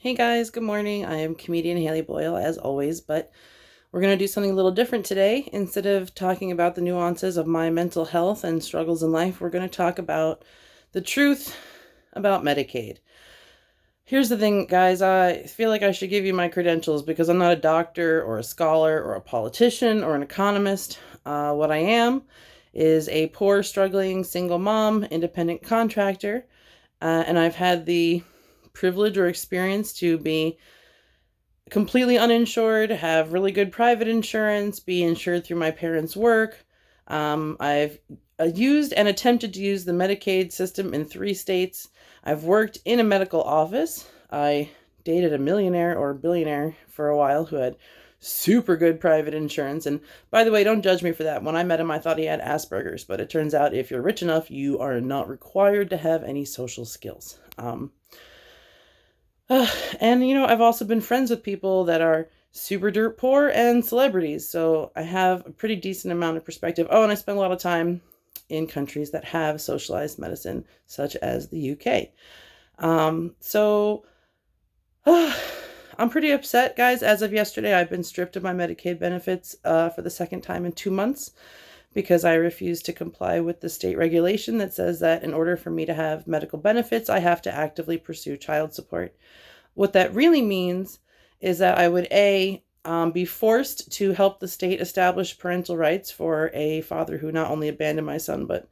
Hey guys, good morning. I am comedian Haley Boyle as always, but we're going to do something a little different today. Instead of talking about the nuances of my mental health and struggles in life, we're going to talk about the truth about Medicaid. Here's the thing, guys. I feel like I should give you my credentials because I'm not a doctor or a scholar or a politician or an economist. What I am is a poor, struggling single mom, independent contractor, and I've had the privilege or experience to be completely uninsured, have really good private insurance, be insured through my parents' work. I've used and attempted to use the Medicaid system in 3 states. I've worked in a medical office. I dated a millionaire or billionaire for a while who had super good private insurance. And by the way, don't judge me for that. When I met him, I thought he had Asperger's, but it turns out if you're rich enough, you are not required to have any social skills. And I've also been friends with people that are super dirt poor and celebrities, so I have a pretty decent amount of perspective. Oh, and I spend a lot of time in countries that have socialized medicine, such as the UK. So I'm pretty upset, guys. As of yesterday, I've been stripped of my Medicaid benefits for the second time in 2 months because I refuse to comply with the state regulation that says that in order for me to have medical benefits, I have to actively pursue child support. What that really means is that I would be forced to help the state establish parental rights for a father who not only abandoned my son, but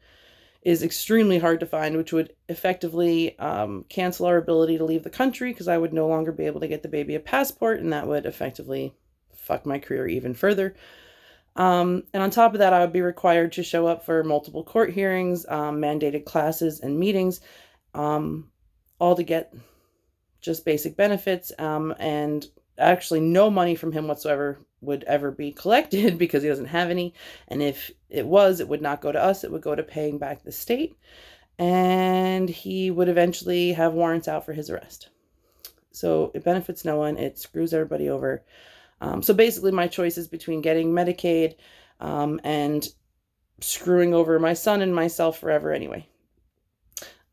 is extremely hard to find, which would effectively cancel our ability to leave the country because I would no longer be able to get the baby a passport, and that would effectively fuck my career even further. And on top of that, I would be required to show up for multiple court hearings, mandated classes and meetings, all to get just basic benefits, and actually no money from him whatsoever would ever be collected because he doesn't have any. And if it was, it would not go to us. It would go to paying back the state. And he would eventually have warrants out for his arrest. So it benefits no one. It screws everybody over. So basically my choice is between getting Medicaid and screwing over my son and myself forever anyway.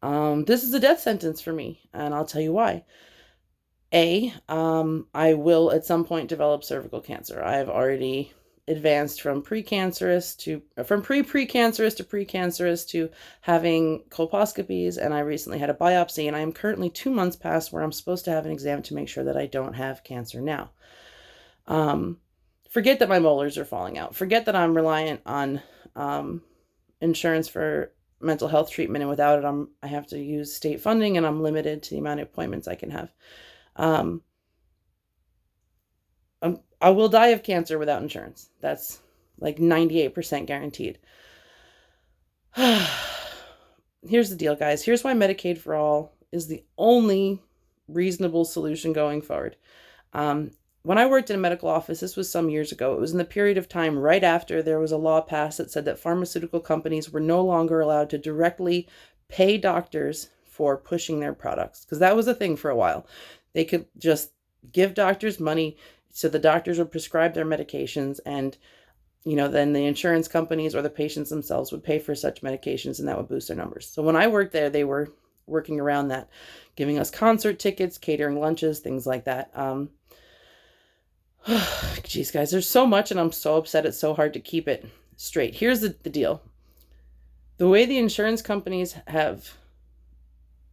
This is a death sentence for me, and I'll tell you why. I will at some point develop cervical cancer. I have already advanced from pre-precancerous to precancerous to having colposcopies, and I recently had a biopsy, and I am currently 2 months past where I'm supposed to have an exam to make sure that I don't have cancer now. Forget that my molars are falling out. Forget that I'm reliant on insurance for mental health treatment, and without it, I have to use state funding, and I'm limited to the amount of appointments I can have. I will die of cancer without insurance. That's like 98% guaranteed. Here's the deal, guys. Here's why Medicaid for all is the only reasonable solution going forward. When I worked in a medical office, this was some years ago, it was in the period of time right after there was a law passed that said that pharmaceutical companies were no longer allowed to directly pay doctors for pushing their products, because that was a thing for a while. They could just give doctors money so the doctors would prescribe their medications, and then the insurance companies or the patients themselves would pay for such medications, and that would boost their numbers. So when I worked there, they were working around that, giving us concert tickets, catering lunches, things like that. Geez, guys, there's so much, and I'm so upset. It's so hard to keep it straight. Here's the deal. The way the insurance companies have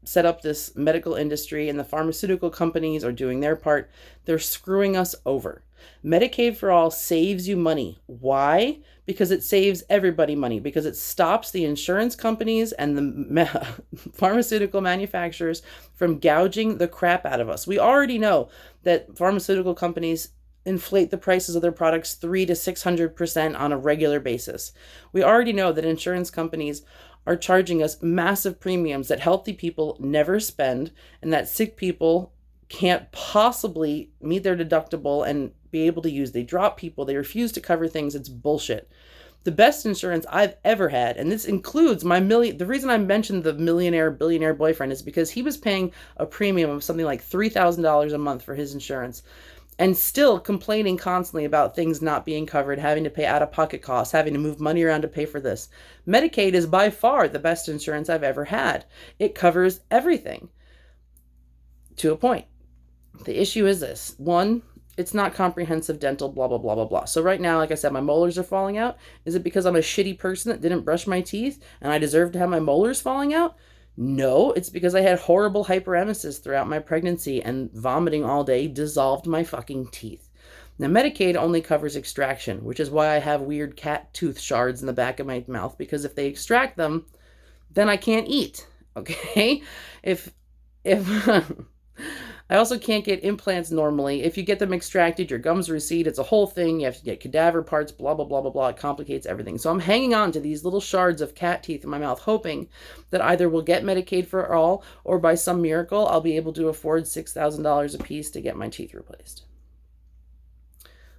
set up this medical industry and the pharmaceutical companies are doing their part, they're screwing us over. Medicaid for all saves you money. Why? Because it saves everybody money, because it stops the insurance companies and the pharmaceutical manufacturers from gouging the crap out of us. We already know that pharmaceutical companies inflate the prices of their products 300 to 600% on a regular basis. We already know that insurance companies are charging us massive premiums that healthy people never spend, and that sick people can't possibly meet their deductible and be able to use. They drop people, they refuse to cover things. It's bullshit. The best insurance I've ever had, and this includes the reason I mentioned the billionaire boyfriend is because he was paying a premium of something like $3,000 a month for his insurance, and still complaining constantly about things not being covered, having to pay out-of-pocket costs, having to move money around to pay for this. Medicaid is by far the best insurance I've ever had. It covers everything to a point. The issue is this. One, it's not comprehensive dental, blah, blah, blah, blah, blah. So right now, like I said, my molars are falling out. Is it because I'm a shitty person that didn't brush my teeth and I deserve to have my molars falling out? No, it's because I had horrible hyperemesis throughout my pregnancy and vomiting all day dissolved my fucking teeth. Now, Medicaid only covers extraction, which is why I have weird cat tooth shards in the back of my mouth, because if they extract them, then I can't eat. Okay? If I also can't get implants normally. If you get them extracted, your gums recede. It's a whole thing. You have to get cadaver parts, blah, blah, blah, blah, blah. It complicates everything. So I'm hanging on to these little shards of cat teeth in my mouth, hoping that either we'll get Medicaid for all, or by some miracle, I'll be able to afford $6,000 a piece to get my teeth replaced.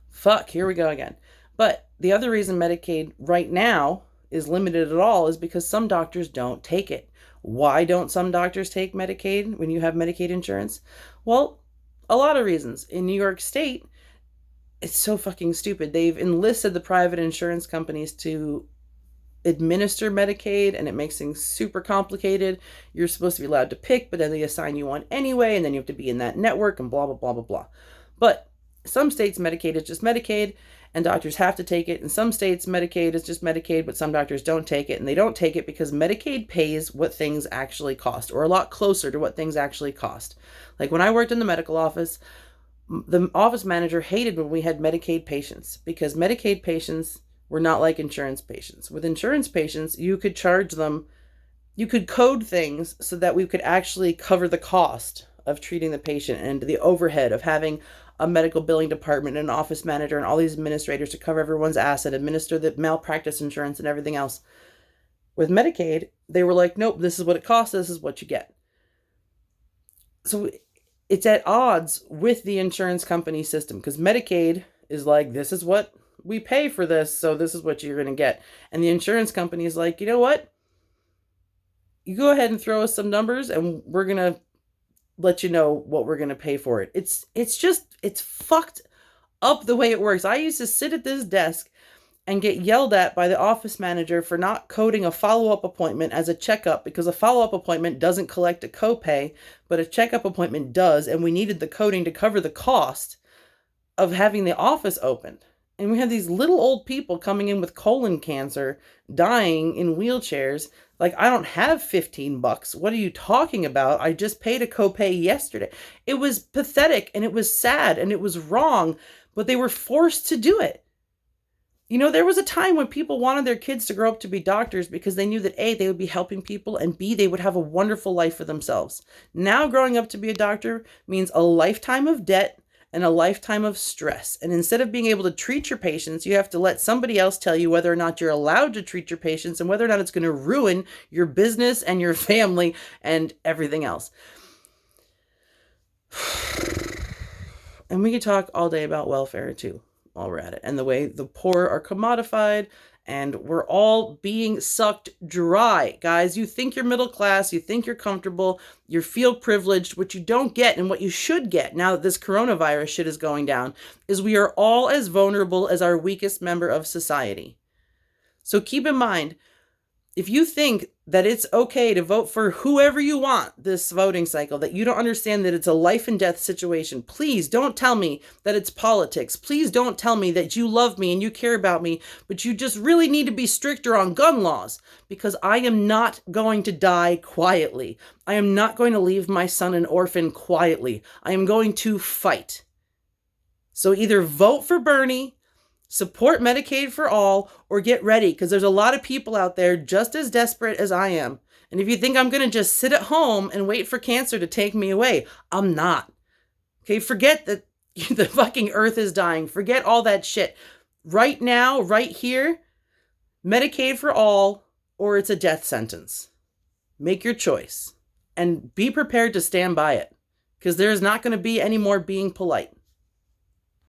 Fuck, here we go again. But the other reason Medicaid right now is limited at all is because some doctors don't take it. Why don't some doctors take Medicaid when you have Medicaid insurance? Well, a lot of reasons. In New York State, it's so fucking stupid. They've enlisted the private insurance companies to administer Medicaid, and it makes things super complicated. You're supposed to be allowed to pick, but then they assign you one anyway, and then you have to be in that network and blah, blah, blah, blah, blah. But some states, Medicaid is just Medicaid, and doctors have to take it. In some states, Medicaid is just Medicaid, but some doctors don't take it, and they don't take it because Medicaid pays what things actually cost, or a lot closer to what things actually cost. Like when I worked in the medical office, the office manager hated when we had Medicaid patients, because Medicaid patients were not like insurance patients. With insurance patients, you could charge them, you could code things so that we could actually cover the cost of treating the patient and the overhead of having a medical billing department and an office manager and all these administrators to cover everyone's ass and administer the malpractice insurance and everything else. With Medicaid, they were like, nope, this is what it costs, this is what you get. So it's at odds with the insurance company system, because Medicaid is like, this is what we pay for this, so this is what you're going to get. And the insurance company is like, you know what? You go ahead and throw us some numbers and we're going to let you know what we're going to pay for it. It's fucked up the way it works. I used to sit at this desk and get yelled at by the office manager for not coding a follow-up appointment as a checkup, because a follow-up appointment doesn't collect a copay, but a checkup appointment does, and we needed the coding to cover the cost of having the office opened. And we had these little old people coming in with colon cancer, dying in wheelchairs. Like, I don't have $15. What are you talking about? I just paid a copay yesterday. It was pathetic, and it was sad, and it was wrong, but they were forced to do it. You know, there was a time when people wanted their kids to grow up to be doctors because they knew that A, they would be helping people, and B, they would have a wonderful life for themselves. Now growing up to be a doctor means a lifetime of debt and a lifetime of stress. And instead of being able to treat your patients, you have to let somebody else tell you whether or not you're allowed to treat your patients and whether or not it's going to ruin your business and your family and everything else. And we could talk all day about welfare too, while we're at it, and the way the poor are commodified and we're all being sucked dry. Guys, you think you're middle class, you think you're comfortable, you feel privileged. What you don't get, and what you should get now that this coronavirus shit is going down, is we are all as vulnerable as our weakest member of society. So keep in mind, if you think that it's okay to vote for whoever you want this voting cycle, that you don't understand that it's a life and death situation, please don't tell me that it's politics. Please don't tell me that you love me and you care about me, but you just really need to be stricter on gun laws, because I am not going to die quietly. I am not going to leave my son an orphan quietly. I am going to fight. So either vote for Bernie, support Medicaid for all, or get ready, because there's a lot of people out there just as desperate as I am. And if you think I'm going to just sit at home and wait for cancer to take me away, I'm not. Okay, forget that the fucking earth is dying. Forget all that shit. Right now, right here, Medicaid for all, or it's a death sentence. Make your choice. And be prepared to stand by it, because there's not going to be any more being polite.